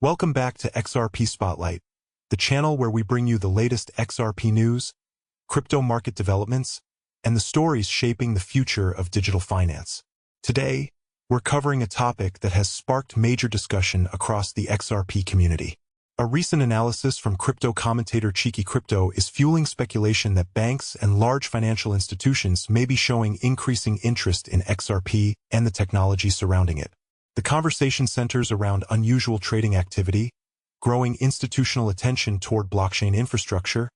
Welcome back to XRP Spotlight, the channel where we bring you the latest XRP news, crypto market developments, and the stories shaping the future of digital finance. Today, we're covering a topic that has sparked major discussion across the XRP community. A recent analysis from crypto commentator Cheeky Crypto is fueling speculation that banks and large financial institutions may be showing increasing interest in XRP and the technology surrounding it. The conversation centers around unusual trading activity, growing institutional attention toward blockchain infrastructure,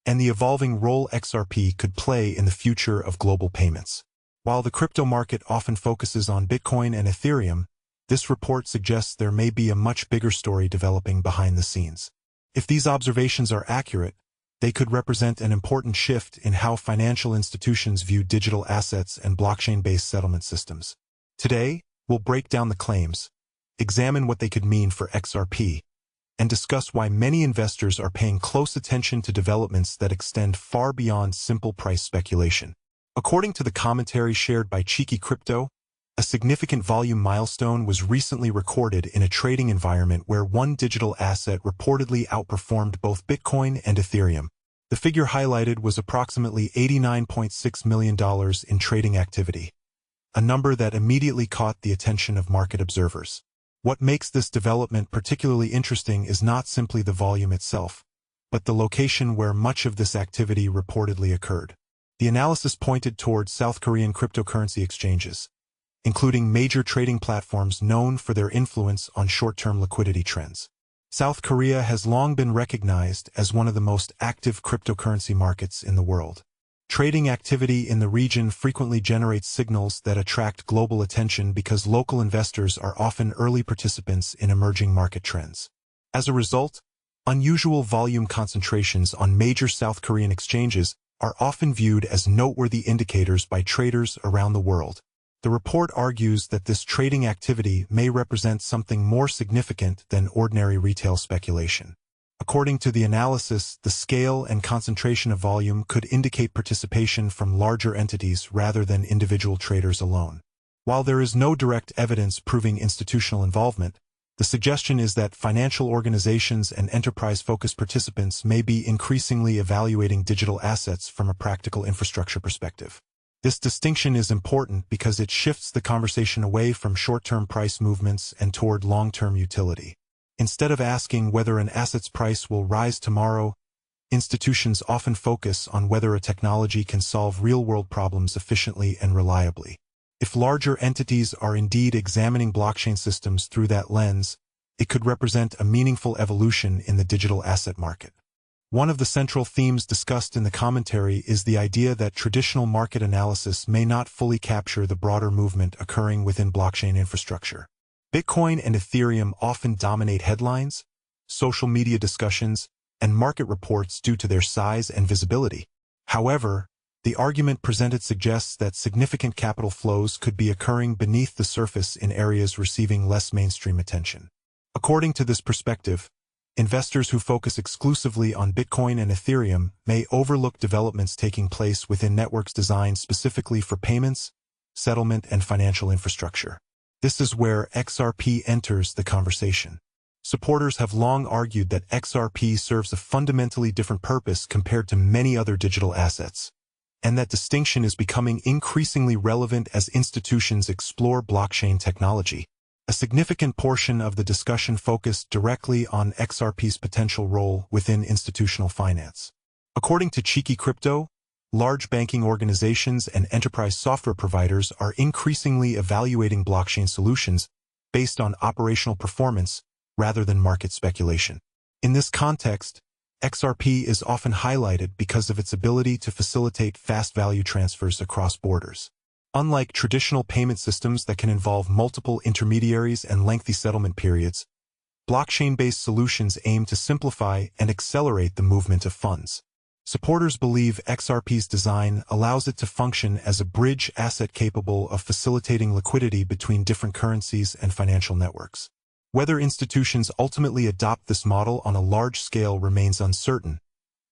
and the evolving role XRP could play in the future of global payments. While the crypto market often focuses on Bitcoin and Ethereum, this report suggests there may be a much bigger story developing behind the scenes. If these observations are accurate, they could represent an important shift in how financial institutions view digital assets and blockchain-based settlement systems. Today, we'll break down the claims, examine what they could mean for XRP, and discuss why many investors are paying close attention to developments that extend far beyond simple price speculation. According to the commentary shared by Cheeky Crypto, a significant volume milestone was recently recorded in a trading environment where one digital asset reportedly outperformed both Bitcoin and Ethereum. The figure highlighted was approximately $89.6 million in trading activity, a number that immediately caught the attention of market observers. What makes this development particularly interesting is not simply the volume itself, but the location where much of this activity reportedly occurred. The analysis pointed towards South Korean cryptocurrency exchanges, including major trading platforms known for their influence on short-term liquidity trends. South Korea has long been recognized as one of the most active cryptocurrency markets in the world. Trading activity in the region frequently generates signals that attract global attention because local investors are often early participants in emerging market trends. As a result, unusual volume concentrations on major South Korean exchanges are often viewed as noteworthy indicators by traders around the world. The report argues that this trading activity may represent something more significant than ordinary retail speculation. According to the analysis, the scale and concentration of volume could indicate participation from larger entities rather than individual traders alone. While there is no direct evidence proving institutional involvement, the suggestion is that financial organizations and enterprise-focused participants may be increasingly evaluating digital assets from a practical infrastructure perspective. This distinction is important because it shifts the conversation away from short-term price movements and toward long-term utility. Instead of asking whether an asset's price will rise tomorrow, institutions often focus on whether a technology can solve real-world problems efficiently and reliably. If larger entities are indeed examining blockchain systems through that lens, it could represent a meaningful evolution in the digital asset market. One of the central themes discussed in the commentary is the idea that traditional market analysis may not fully capture the broader movement occurring within blockchain infrastructure. Bitcoin and Ethereum often dominate headlines, social media discussions, and market reports due to their size and visibility. However, the argument presented suggests that significant capital flows could be occurring beneath the surface in areas receiving less mainstream attention. According to this perspective, investors who focus exclusively on Bitcoin and Ethereum may overlook developments taking place within networks designed specifically for payments, settlement, and financial infrastructure. This is where XRP enters the conversation. Supporters have long argued that XRP serves a fundamentally different purpose compared to many other digital assets, and that distinction is becoming increasingly relevant as institutions explore blockchain technology. A significant portion of the discussion focused directly on XRP's potential role within institutional finance. According to Cheeky Crypto, large banking organizations and enterprise software providers are increasingly evaluating blockchain solutions based on operational performance rather than market speculation. In this context, XRP is often highlighted because of its ability to facilitate fast value transfers across borders. Unlike traditional payment systems that can involve multiple intermediaries and lengthy settlement periods, blockchain-based solutions aim to simplify and accelerate the movement of funds. Supporters believe XRP's design allows it to function as a bridge asset capable of facilitating liquidity between different currencies and financial networks. Whether institutions ultimately adopt this model on a large scale remains uncertain,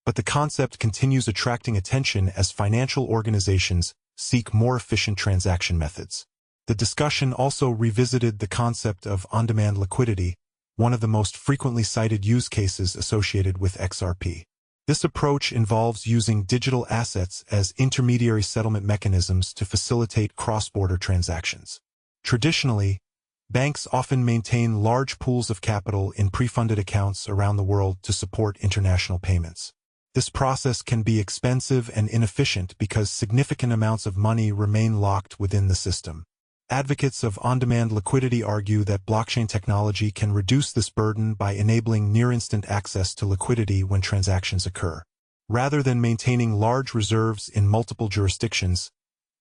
but the concept continues attracting attention as financial organizations seek more efficient transaction methods. The discussion also revisited the concept of on-demand liquidity, one of the most frequently cited use cases associated with XRP. This approach involves using digital assets as intermediary settlement mechanisms to facilitate cross-border transactions. Traditionally, banks often maintain large pools of capital in pre-funded accounts around the world to support international payments. This process can be expensive and inefficient because significant amounts of money remain locked within the system. Advocates of on-demand liquidity argue that blockchain technology can reduce this burden by enabling near-instant access to liquidity when transactions occur. Rather than maintaining large reserves in multiple jurisdictions,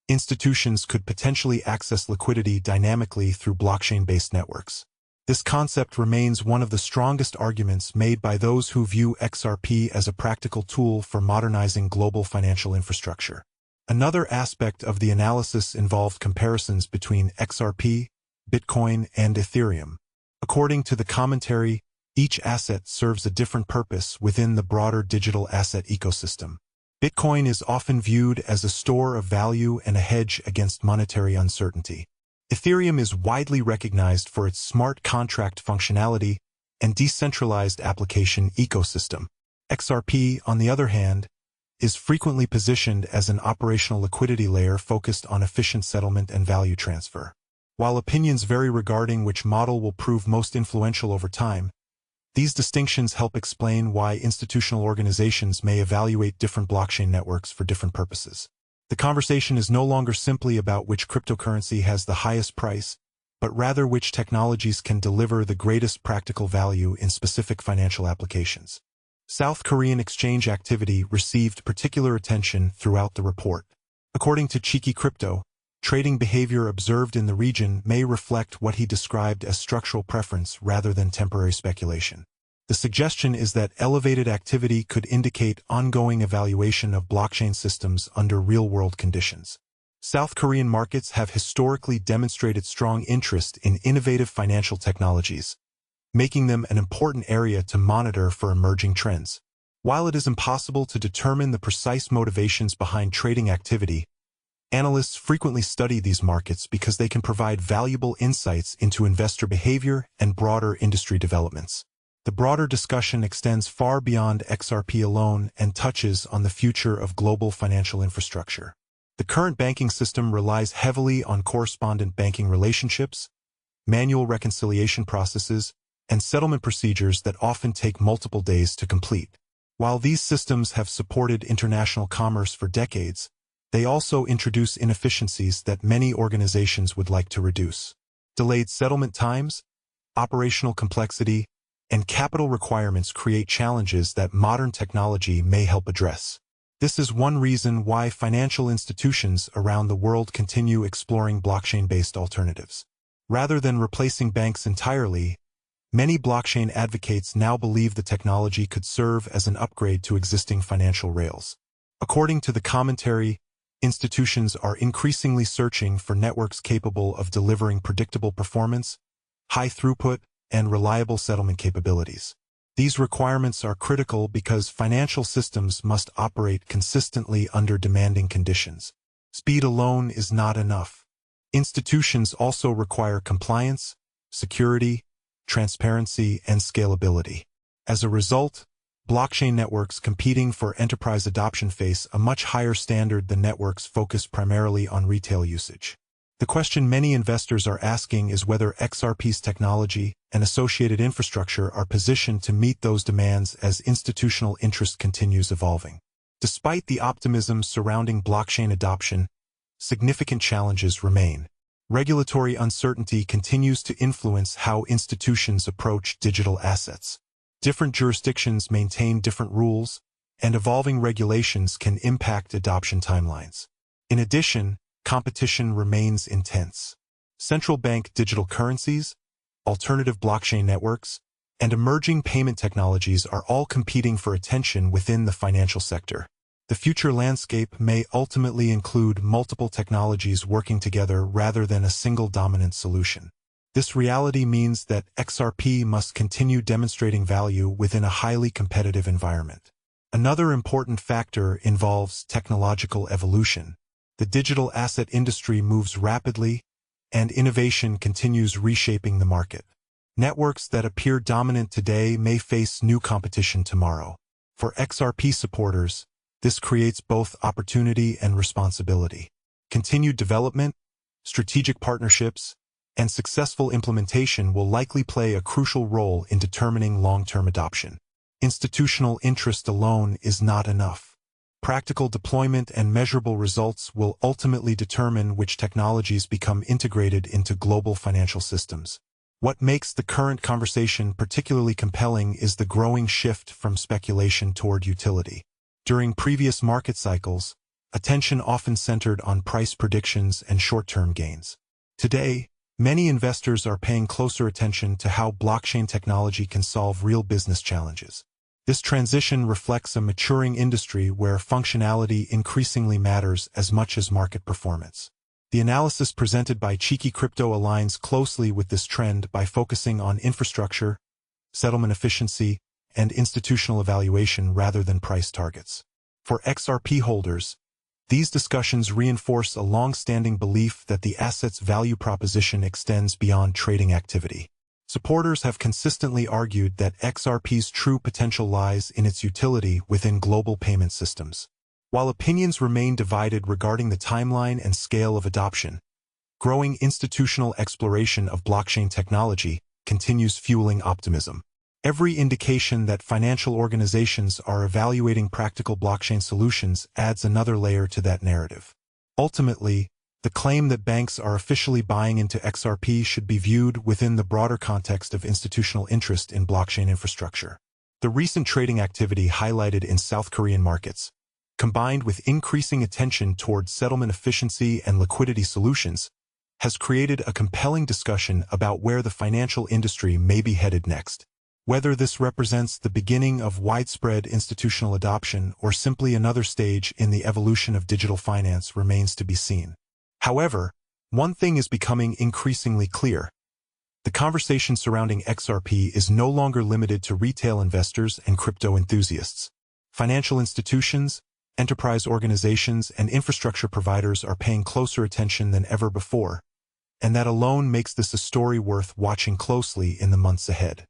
institutions could potentially access liquidity dynamically through blockchain-based networks. This concept remains one of the strongest arguments made by those who view XRP as a practical tool for modernizing global financial infrastructure. Another aspect of the analysis involved comparisons between XRP, Bitcoin, and Ethereum. According to the commentary, each asset serves a different purpose within the broader digital asset ecosystem. Bitcoin is often viewed as a store of value and a hedge against monetary uncertainty. Ethereum is widely recognized for its smart contract functionality and decentralized application ecosystem. XRP, on the other hand, is frequently positioned as an operational liquidity layer focused on efficient settlement and value transfer. While opinions vary regarding which model will prove most influential over time, these distinctions help explain why institutional organizations may evaluate different blockchain networks for different purposes. The conversation is no longer simply about which cryptocurrency has the highest price, but rather which technologies can deliver the greatest practical value in specific financial applications. South Korean exchange activity received particular attention throughout the report. According to Cheeky Crypto, trading behavior observed in the region may reflect what he described as structural preference rather than temporary speculation. The suggestion is that elevated activity could indicate ongoing evaluation of blockchain systems under real-world conditions. South Korean markets have historically demonstrated strong interest in innovative financial technologies, making them an important area to monitor for emerging trends. While it is impossible to determine the precise motivations behind trading activity, analysts frequently study these markets because they can provide valuable insights into investor behavior and broader industry developments. The broader discussion extends far beyond XRP alone and touches on the future of global financial infrastructure. The current banking system relies heavily on correspondent banking relationships, manual reconciliation processes, and settlement procedures that often take multiple days to complete. While these systems have supported international commerce for decades, they also introduce inefficiencies that many organizations would like to reduce. Delayed settlement times, operational complexity, and capital requirements create challenges that modern technology may help address. This is one reason why financial institutions around the world continue exploring blockchain-based alternatives. Rather than replacing banks entirely, many blockchain advocates now believe the technology could serve as an upgrade to existing financial rails. According to the commentary, institutions are increasingly searching for networks capable of delivering predictable performance, high throughput, and reliable settlement capabilities. These requirements are critical because financial systems must operate consistently under demanding conditions. Speed alone is not enough. Institutions also require compliance, security, transparency, and scalability. As a result, blockchain networks competing for enterprise adoption face a much higher standard than networks focused primarily on retail usage. The question many investors are asking is whether XRP's technology and associated infrastructure are positioned to meet those demands as institutional interest continues evolving. Despite the optimism surrounding blockchain adoption, significant challenges remain. Regulatory uncertainty continues to influence how institutions approach digital assets. Different jurisdictions maintain different rules, and evolving regulations can impact adoption timelines. In addition, competition remains intense. Central bank digital currencies, alternative blockchain networks, and emerging payment technologies are all competing for attention within the financial sector. The future landscape may ultimately include multiple technologies working together rather than a single dominant solution. This reality means that XRP must continue demonstrating value within a highly competitive environment. Another important factor involves technological evolution. The digital asset industry moves rapidly, and innovation continues reshaping the market. Networks that appear dominant today may face new competition tomorrow. For XRP supporters, this creates both opportunity and responsibility. Continued development, strategic partnerships, and successful implementation will likely play a crucial role in determining long-term adoption. Institutional interest alone is not enough. Practical deployment and measurable results will ultimately determine which technologies become integrated into global financial systems. What makes the current conversation particularly compelling is the growing shift from speculation toward utility. During previous market cycles, attention often centered on price predictions and short-term gains. Today, many investors are paying closer attention to how blockchain technology can solve real business challenges. This transition reflects a maturing industry where functionality increasingly matters as much as market performance. The analysis presented by Cheeky Crypto aligns closely with this trend by focusing on infrastructure, settlement efficiency, and institutional evaluation rather than price targets. For XRP holders, these discussions reinforce a long-standing belief that the asset's value proposition extends beyond trading activity. Supporters have consistently argued that XRP's true potential lies in its utility within global payment systems. While opinions remain divided regarding the timeline and scale of adoption, growing institutional exploration of blockchain technology continues fueling optimism. Every indication that financial organizations are evaluating practical blockchain solutions adds another layer to that narrative. Ultimately, the claim that banks are officially buying into XRP should be viewed within the broader context of institutional interest in blockchain infrastructure. The recent trading activity highlighted in South Korean markets, combined with increasing attention towards settlement efficiency and liquidity solutions, has created a compelling discussion about where the financial industry may be headed next. Whether this represents the beginning of widespread institutional adoption or simply another stage in the evolution of digital finance remains to be seen. However, one thing is becoming increasingly clear. The conversation surrounding XRP is no longer limited to retail investors and crypto enthusiasts. Financial institutions, enterprise organizations, and infrastructure providers are paying closer attention than ever before, and that alone makes this a story worth watching closely in the months ahead.